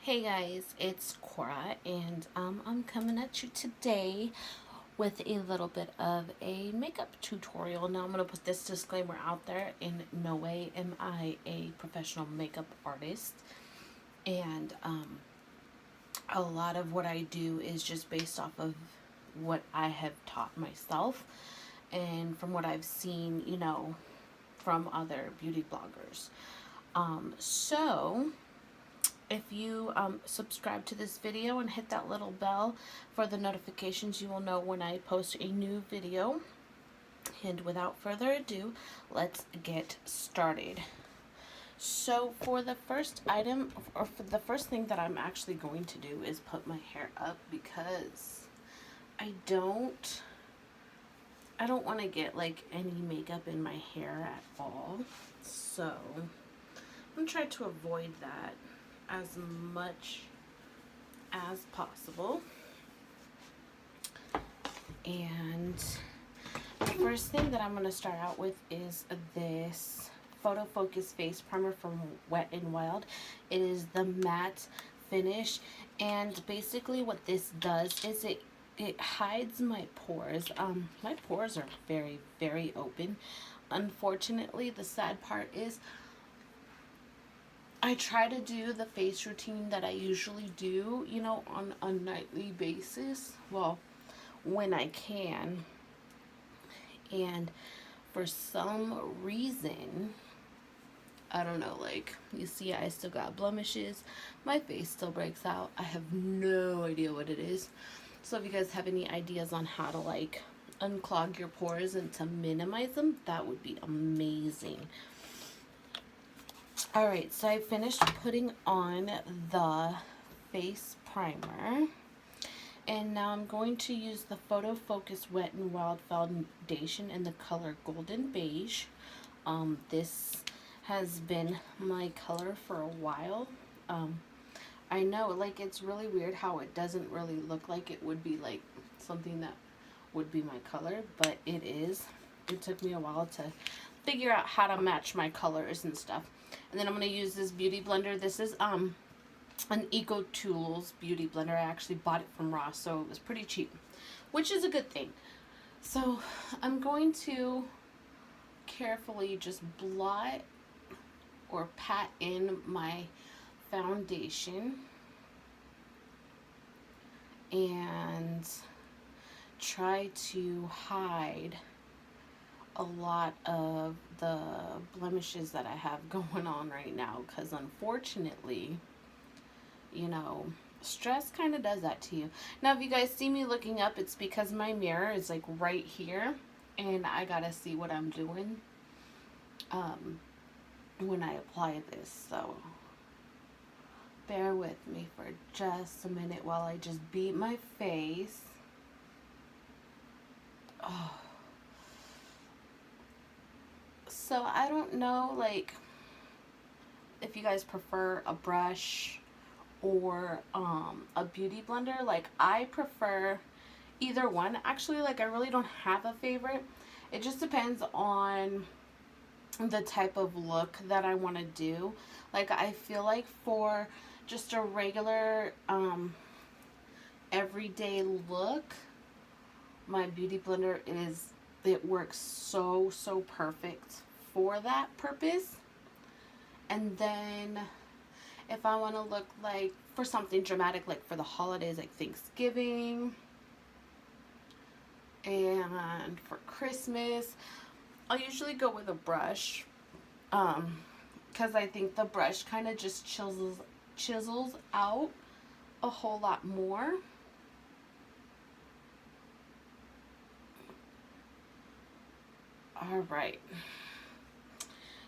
Hey guys, it's Cora, and I'm coming at you today with a little bit of a makeup tutorial. Now, I'm going to put this disclaimer out there. In no way am I a professional makeup artist, and a lot of what I do is just based off of what I have taught myself and from what I've seen, from other beauty bloggers. So if you subscribe to this video and hit that little bell for the notifications, you will know when I post a new video. And without further ado, let's get started. So for the first item, or for the first thing that I'm actually going to do is put my hair up, because I don't want to get like any makeup in my hair at all. So I'm going to try to avoid that as much as possible. And the first thing that I'm going to start out with is this Photo Focus Face Primer from Wet n Wild. It is the matte finish, and basically what this does is it hides my pores. My pores are very, very open. Unfortunately, the sad part is I try to do the face routine that I usually do, on a nightly basis. Well, when I can. And for some reason, I don't know, like, you see I still got blemishes. My face still breaks out. I have no idea what it is. So if you guys have any ideas on how to, like, unclog your pores and to minimize them, that would be amazing. Alright, so I finished putting on the face primer. And now I'm going to use the Photo Focus Wet n Wild foundation in the color Golden Beige. This has been my color for a while. I know, like, it's really weird how it doesn't really look like it would be like something that would be my color, but it is. It took me a while to figure out how to match my colors and stuff. And then I'm going to use this beauty blender. This is an EcoTools beauty blender. I actually bought it from Ross, so it was pretty cheap, which is a good thing. So I'm going to carefully just blot or pat in my foundation and try to hide a lot of the blemishes that I have going on right now, because unfortunately, stress kind of does that to you. Now, if you guys see me looking up, it's because my mirror is like right here, and I gotta see what I'm doing when I apply this. So bear with me for just a minute while I just beat my face. Oh. So I don't know, like, if you guys prefer a brush or a beauty blender. Like, I prefer either one. Actually, like, I really don't have a favorite. It just depends on the type of look that I want to do. Like, I feel like for just a regular everyday look, my beauty blender it works so perfect for that purpose. And then if I want to look like for something dramatic, like for the holidays, like Thanksgiving and for Christmas, I'll usually go with a brush, because I think the brush kind of just chisels out a whole lot more. All right.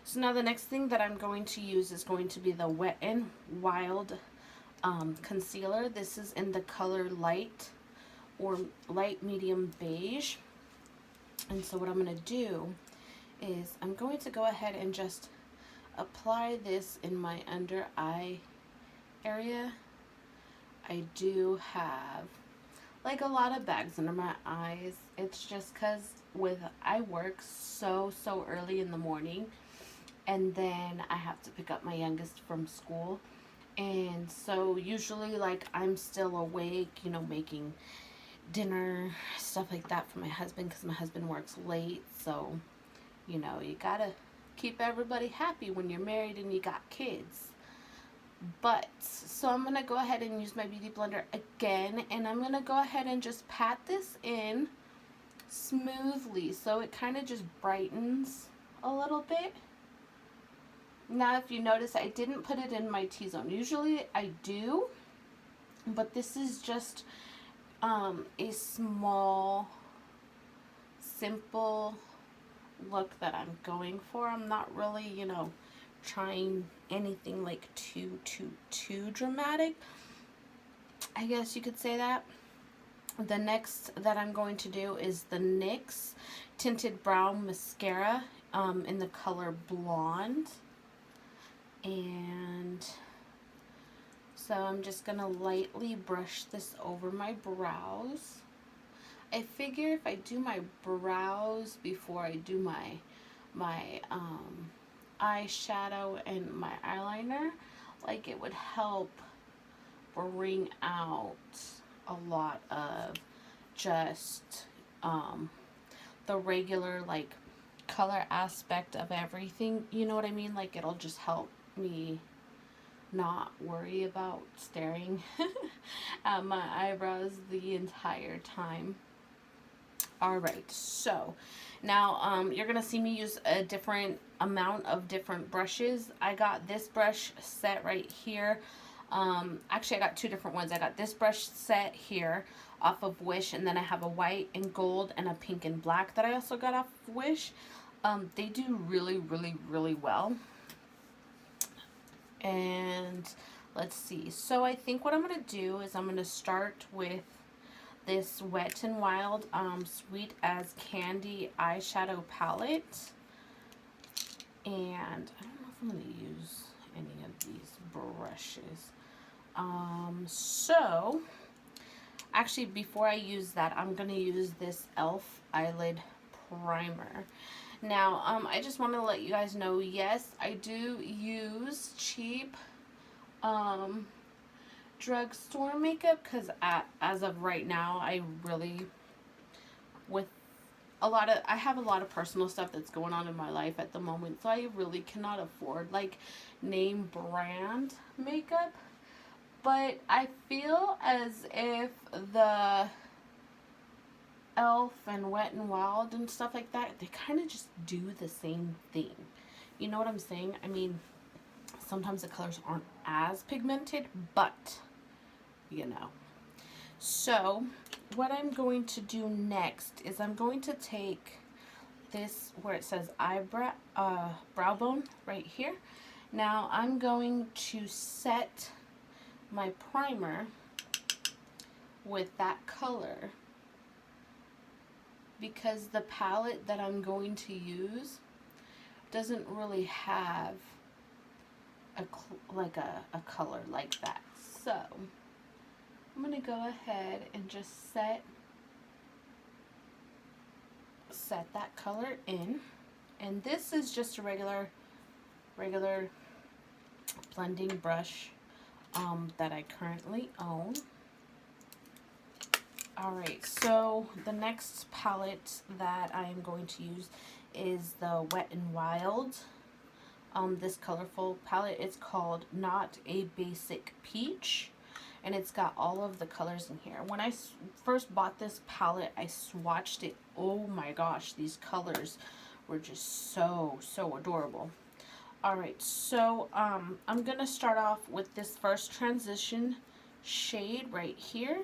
So now the next thing that I'm going to use is going to be the Wet n Wild concealer. This is in the color light or light medium beige. And so what I'm going to do is I'm going to go ahead and just apply this in my under eye area. I do have like a lot of bags under my eyes. It's just because I work so early in the morning, and then I have to pick up my youngest from school, And so usually like I'm still awake, you know, making dinner, stuff like that for my husband because my husband works late. So, you know, you gotta keep everybody happy when you're married and you got kids. But, so I'm gonna go ahead and use my Beauty Blender again, and I'm gonna go ahead and just pat this in smoothly so it kind of just brightens a little bit. Now, if you notice, I didn't put it in my T-zone. Usually I do, but this is just a small, simple look that I'm going for. I'm not really, you know, trying anything like too dramatic. I guess you could say that. The next that I'm going to do is the NYX Tinted Brow Mascara in the color Blonde. And so I'm just going to lightly brush this over my brows. I figure if I do my brows before I do my eyeshadow and my eyeliner, like it would help bring out a lot of just the regular like color aspect of everything. You know what I mean? Like it'll just help me not worry about staring at my eyebrows the entire time. Alright, so now you're going to see me use a different amount of different brushes. I got this brush set right here. Actually, I got two different ones. I got this brush set here off of Wish, and then I have a white and gold and a pink and black that I also got off of Wish. They do really, really, really well. And let's see. So I think what I'm going to do is I'm going to start with this Wet n Wild Sweet as Candy eyeshadow palette. And I don't know if I'm going to use any of these brushes. So actually before I use that, I'm going to use this e.l.f. eyelid primer. Now, I just want to let you guys know, yes, I do use cheap drugstore makeup because as of right now, I really, with I have a lot of personal stuff that's going on in my life at the moment, so I really cannot afford like name brand makeup. But I feel as if the e.l.f. and Wet n Wild and stuff like that, they kind of just do the same thing. You know what I'm saying? I mean, sometimes the colors aren't as pigmented, but, you know. So, what I'm going to do next is I'm going to take this where it says brow bone right here. Now, I'm going to set my primer with that color because the palette that I'm going to use doesn't really have a color like that. So I'm going to go ahead and just set that color in. And this is just a regular blending brush that I currently own. Alright, so the next palette that I am going to use is the Wet n Wild. This colorful palette. It's called Not a Basic Peach. And it's got all of the colors in here. When I first bought this palette, I swatched it. Oh my gosh, these colors were just so adorable. Alright, so I'm going to start off with this first transition shade right here.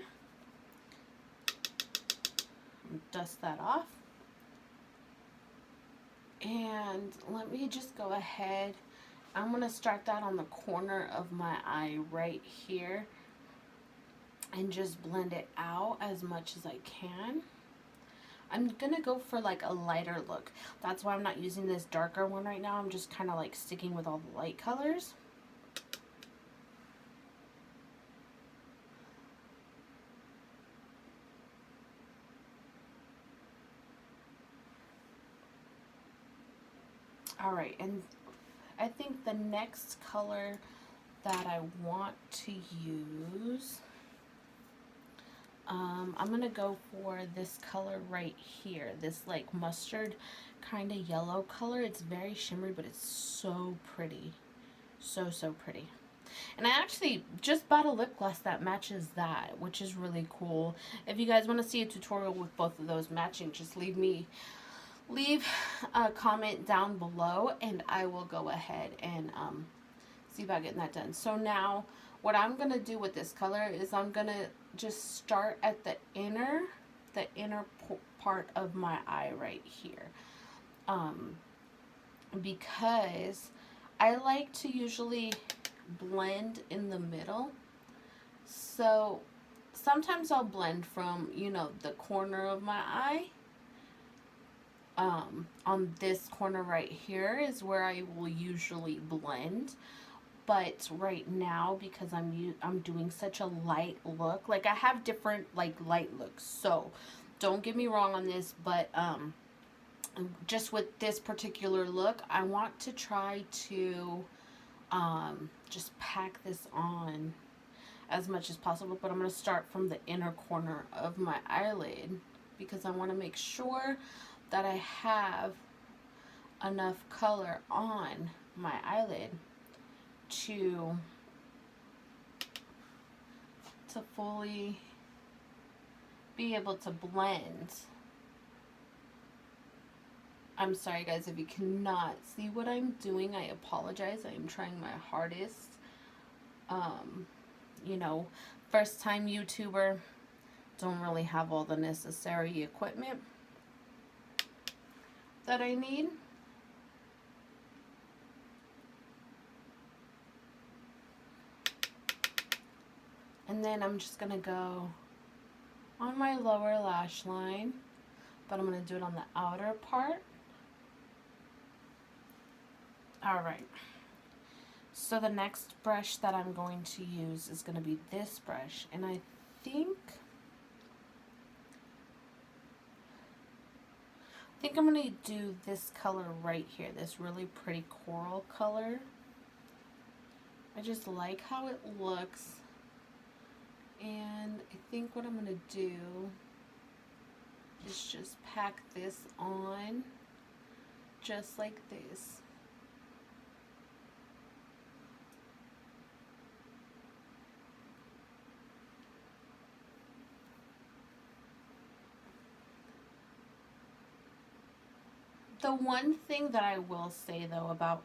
Dust that off. And let me just go ahead. I'm going to start that on the corner of my eye right here. And just blend it out as much as I can. I'm going to go for like a lighter look. That's why I'm not using this darker one right now. I'm just kind of like sticking with all the light colors. Alright, and I think the next color that I want to use, I'm going to go for this color right here. This like mustard kind of yellow color. It's very shimmery, but it's so pretty. So, so pretty. And I actually just bought a lip gloss that matches that, which is really cool. If you guys want to see a tutorial with both of those matching, just leave a comment down below, and I will go ahead and see about getting that done. So now what I'm going to do with this color is I'm going to just start at the inner part of my eye right here. Because I like to usually blend in the middle. So sometimes I'll blend from, you know, the corner of my eye. On this corner right here is where I will usually blend. But right now, because I'm doing such a light look, like I have different like light looks, so don't get me wrong on this, but just with this particular look, I want to try to just pack this on as much as possible. But I'm going to start from the inner corner of my eyelid because I want to make sure that I have enough color on my eyelid to fully be able to blend. I'm sorry guys if you cannot see what I'm doing. I apologize. I am trying my hardest. You know, first time YouTuber, don't really have all the necessary equipment that I need. And then I'm just going to go on my lower lash line, but I'm going to do it on the outer part. Alright, so the next brush that I'm going to use is going to be this brush, and I think I'm going to do this color right here, this really pretty coral color. I just like how it looks. And I think what I'm going to do is just pack this on just like this. The one thing that I will say though about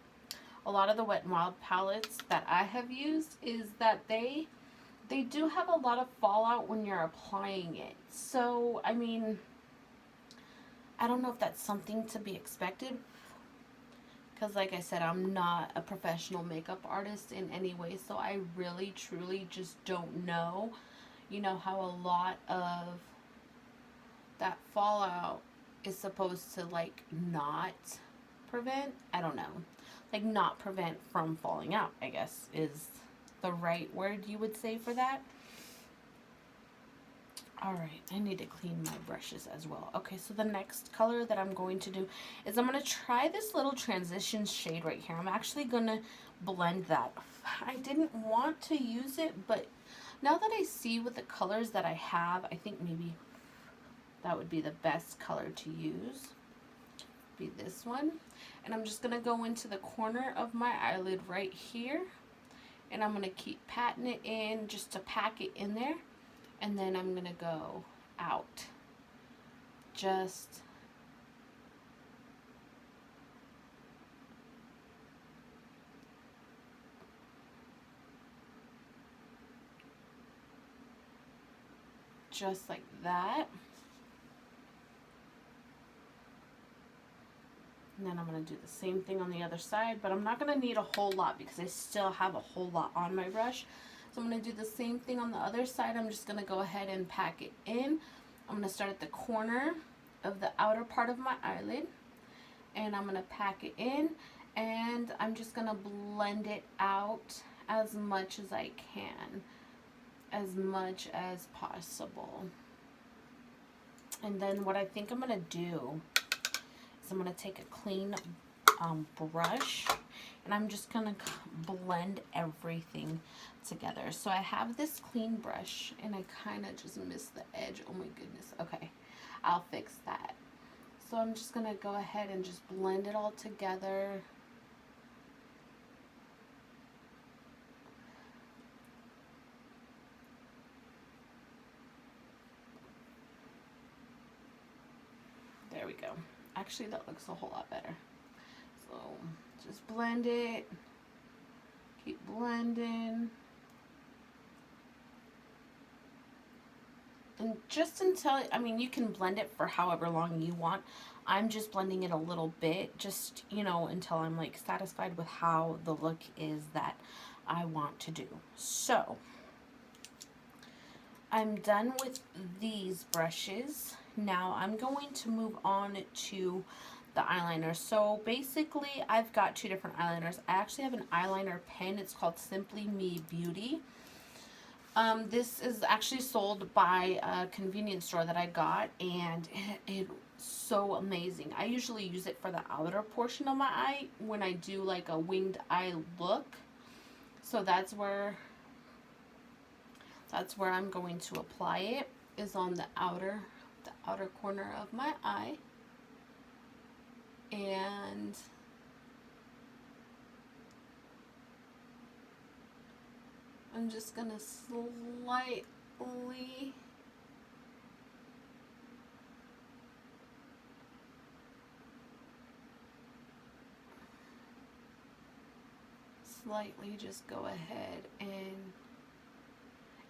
a lot of the Wet n Wild palettes that I have used is that they do have a lot of fallout when you're applying it. So, I mean, I don't know if that's something to be expected. Because like I said, I'm not a professional makeup artist in any way. So I really, truly just don't know, you know, how a lot of that fallout is supposed to, like, not prevent. I don't know. Like, not prevent from falling out, I guess, is the right word you would say for that. Alright, I need to clean my brushes as well. Okay, so the next color that I'm going to do is I'm going to try this little transition shade right here. I'm actually going to blend that. I didn't want to use it, but now that I see with the colors that I have, I think maybe that would be the best color to use. Be this one. And I'm just going to go into the corner of my eyelid right here. And I'm going to keep patting it in just to pack it in there. And then I'm going to go out. Just like that. And then I'm going to do the same thing on the other side, but I'm not going to need a whole lot because I still have a whole lot on my brush. So I'm going to do the same thing on the other side. I'm just going to go ahead and pack it in. I'm going to start at the corner of the outer part of my eyelid, and I'm going to pack it in, and I'm just going to blend it out as much as I can, as much as possible. And then what I think I'm going to do, I'm going to take a clean brush, And I'm just going to blend everything together. So I have this clean brush, and I kind of just missed the edge. Oh my goodness. Okay, I'll fix that. So I'm just going to go ahead and just blend it all together. There we go. Actually, that looks a whole lot better. So just blend it. Keep blending. And just until, I mean, you can blend it for however long you want. I'm just blending it a little bit, just, you know, until I'm like satisfied with how the look is that I want to do. So I'm done with these brushes. Now I'm going to move on to the eyeliner. So basically I've got two different eyeliners. I actually have an eyeliner pen. It's called Simply Me Beauty. This is actually sold by a convenience store that I got, and it's so amazing. I usually use it for the outer portion of my eye when I do like a winged eye look. So that's where I'm going to apply it, is on the outer corner of my eye. And I'm just gonna slightly just go ahead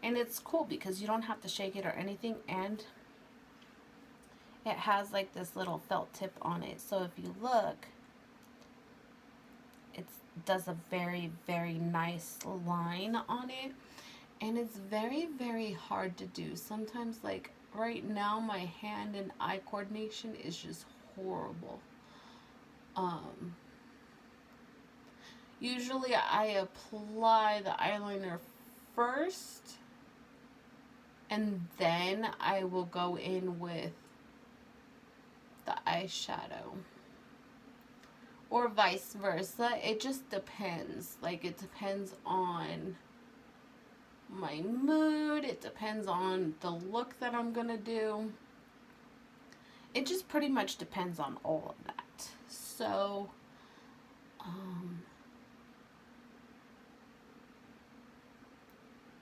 and it's cool because you don't have to shake it or anything, and it has like this little felt tip on it. So if you look, it does a very, very nice line on it, and it's very, very hard to do. Sometimes, like right now, my hand and eye coordination is just horrible. Usually I apply the eyeliner first, and then I will go in with the eyeshadow, or vice versa. It just depends. Like, it depends on my mood. It depends on the look that I'm gonna do. It just pretty much depends on all of that. So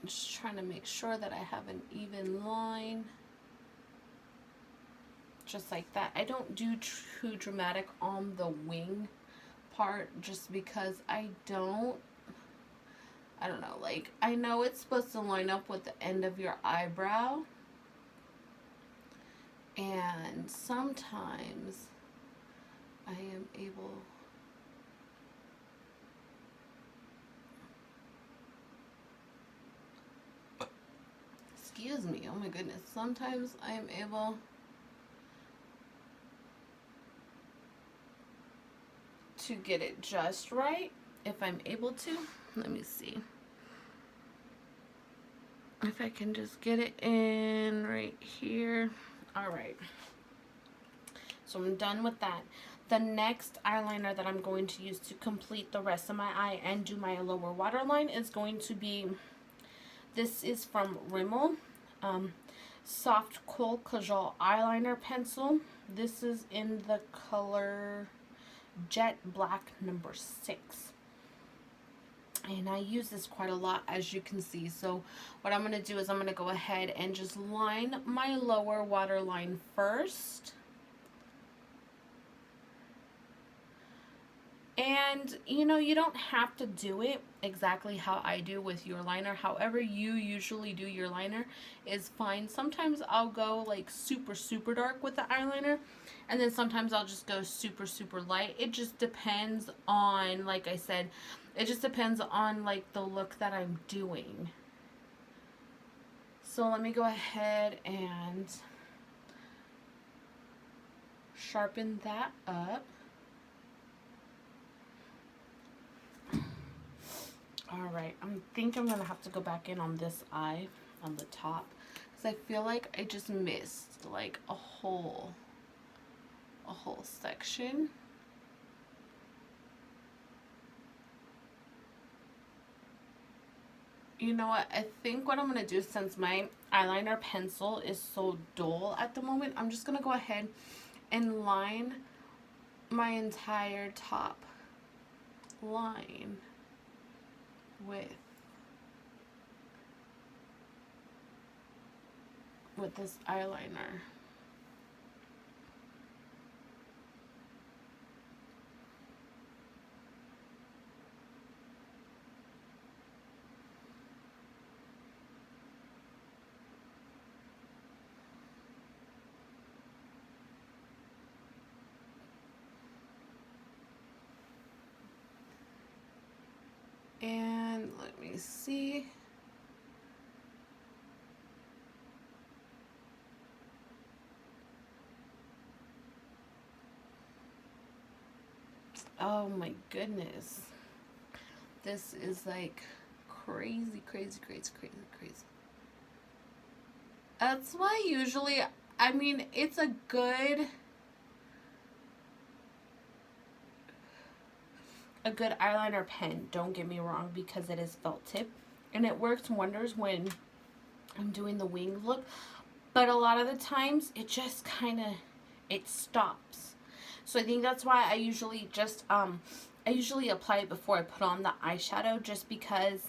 just trying to make sure that I have an even line, just like that. I don't do too dramatic on the wing part, just because I don't know, like, I know it's supposed to line up with the end of your eyebrow, and sometimes I am able excuse me, oh my goodness, sometimes I am able to get it just right if I'm able to. Let me see if I can just get it in right here. All right, so I'm done with that. The next eyeliner that I'm going to use to complete the rest of my eye and do my lower waterline is going to be, this is from Rimmel, Soft Kohl Kajal Eyeliner Pencil. This is in the color Jet Black number 6. And I use this quite a lot, as you can see. So what I'm going to do is I'm going to go ahead and just line my lower waterline first. And, you know, you don't have to do it exactly how I do with your liner. However you usually do your liner is fine. Sometimes I'll go like super, super dark with the eyeliner, and then sometimes I'll just go super, super light. It just depends on, like I said, it just depends on like the look that I'm doing. So let me go ahead and sharpen that up. Alright, I think I'm going to have to go back in on this eye, on the top, because I feel like I just missed like a whole section. You know what? I think what I'm going to do, since my eyeliner pencil is so dull at the moment, I'm just going to go ahead and line my entire top line with this eyeliner. And let me see. Oh my goodness. This is like crazy, crazy, crazy, crazy, crazy. That's why usually, I mean, it's a good eyeliner pen, don't get me wrong, because it is felt tip and it works wonders when I'm doing the wing look, but a lot of the times it just kind of, it stops. So I think that's why I usually just I usually apply it before I put on the eyeshadow, just because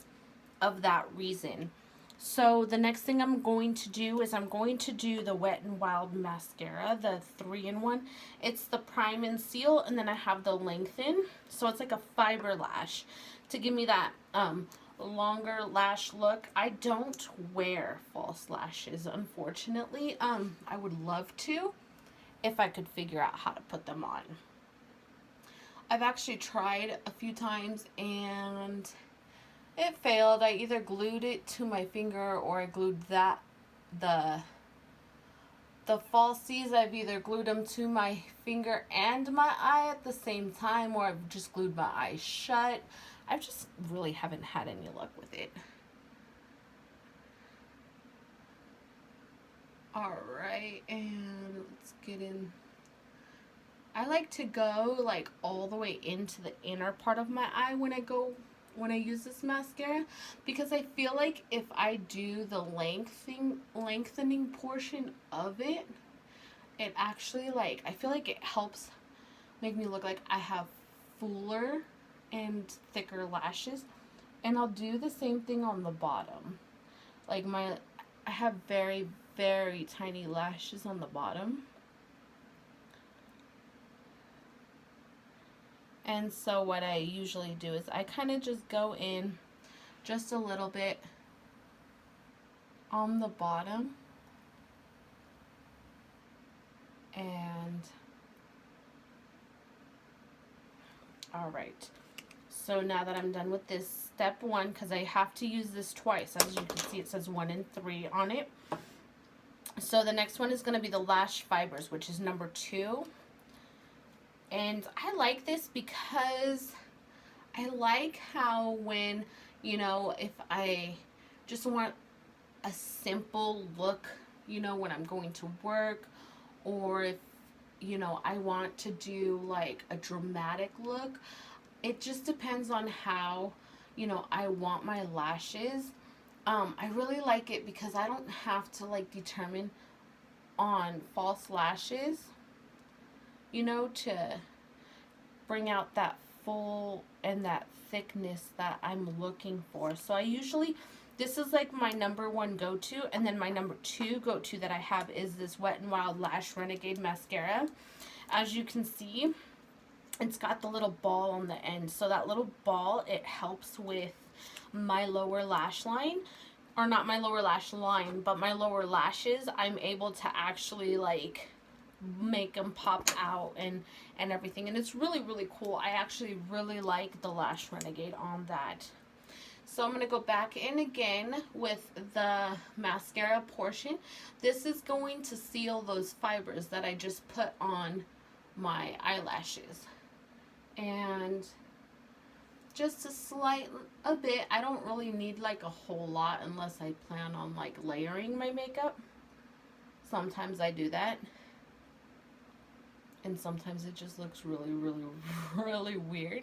of that reason. So the next thing I'm going to do is I'm going to do the Wet n Wild mascara, the 3-in-1. It's the Prime and Seal, and then I have the Lengthen. So it's like a fiber lash to give me that longer lash look. I don't wear false lashes, unfortunately. I would love to if I could figure out how to put them on. I've actually tried a few times and it failed. I either glued it to my finger or I glued the falsies, I've either glued them to my finger and my eye at the same time, or I've just glued my eyes shut. I just really haven't had any luck with it. Alright, and let's get in. I like to go like all the way into the inner part of my eye when I use this mascara, because I feel like if I do the lengthening portion of it, it actually, like, I feel like it helps make me look like I have fuller and thicker lashes. And I'll do the same thing on the bottom. Like I have very, very tiny lashes on the bottom. And so what I usually do is I kind of just go in just a little bit on the bottom. And alright. So now that I'm done with this step 1, because I have to use this twice. As you can see, it says 1 and 3 on it. So the next one is going to be the Lash Fibers, which is number 2. And I like this because I like how when, you know, if I just want a simple look, you know, when I'm going to work, or if, you know, I want to do like a dramatic look, it just depends on how, you know, I want my lashes. I really like it because I don't have to like determine on false lashes, you know, to bring out that full and that thickness that I'm looking for. So I usually, this is like my number 1 go-to, and then my number 2 go-to that I have is this Wet n Wild Lash Renegade mascara. As you can see, it's got the little ball on the end. So that little ball, it helps with my lower lash line, or not my lower lash line, but my lower lashes. I'm able to actually like make them pop out and everything, and it's really, really cool. I actually really like the Lash Renegade on that. So I'm going to go back in again with the mascara portion. This is going to seal those fibers that I just put on my eyelashes. And just a bit. I don't really need like a whole lot unless I plan on like layering my makeup. Sometimes I do that. And sometimes it just looks really, really, really weird.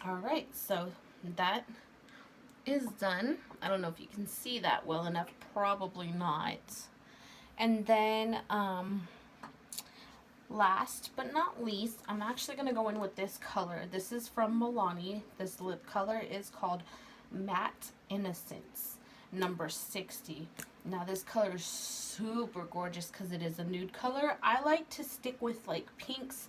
Alright, so that is done. I don't know if you can see that well enough. Probably not. And then, last but not least, I'm actually going to go in with this color. This is from Milani. This lip color is called Matte Innocence, number 60. Now this color is super gorgeous because it is a nude color. I like to stick with like pinks,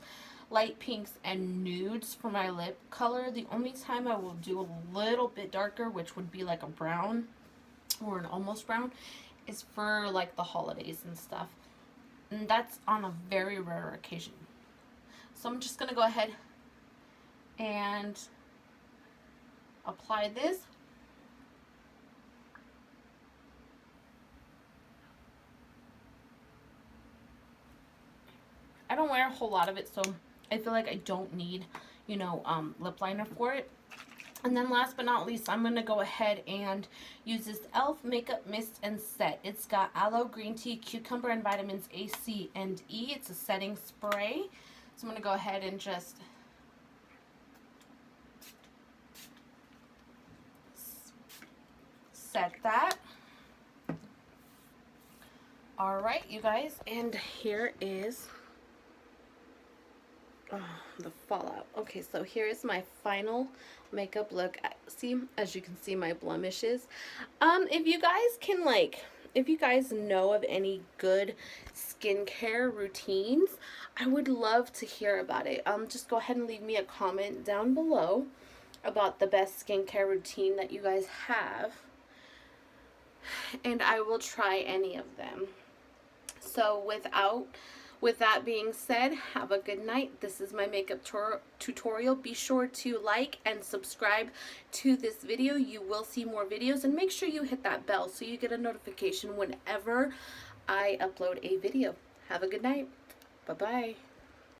light pinks, and nudes for my lip color. The only time I will do a little bit darker, which would be like a brown or an almost brown, is for like the holidays and stuff. And that's on a very rare occasion. So I'm just going to go ahead and apply this. I don't wear a whole lot of it, so I feel like I don't need, you know, lip liner for it. And then last but not least, I'm going to go ahead and use this e.l.f. Makeup Mist and Set. It's got aloe, green tea, cucumber, and vitamins A, C, and E. It's a setting spray. So I'm going to go ahead and just set that. Alright, you guys, and here is the fallout. Okay, so here is my final makeup look. See, as you can see, my blemishes. If you guys can, like, if you guys know of any good skincare routines, I would love to hear about it. Just go ahead and leave me a comment down below about the best skincare routine that you guys have, and I will try any of them. So with that being said, have a good night. This is my makeup tutorial. Be sure to like and subscribe to this video. You will see more videos, and make sure you hit that bell so you get a notification whenever I upload a video. Have a good night. Bye-bye.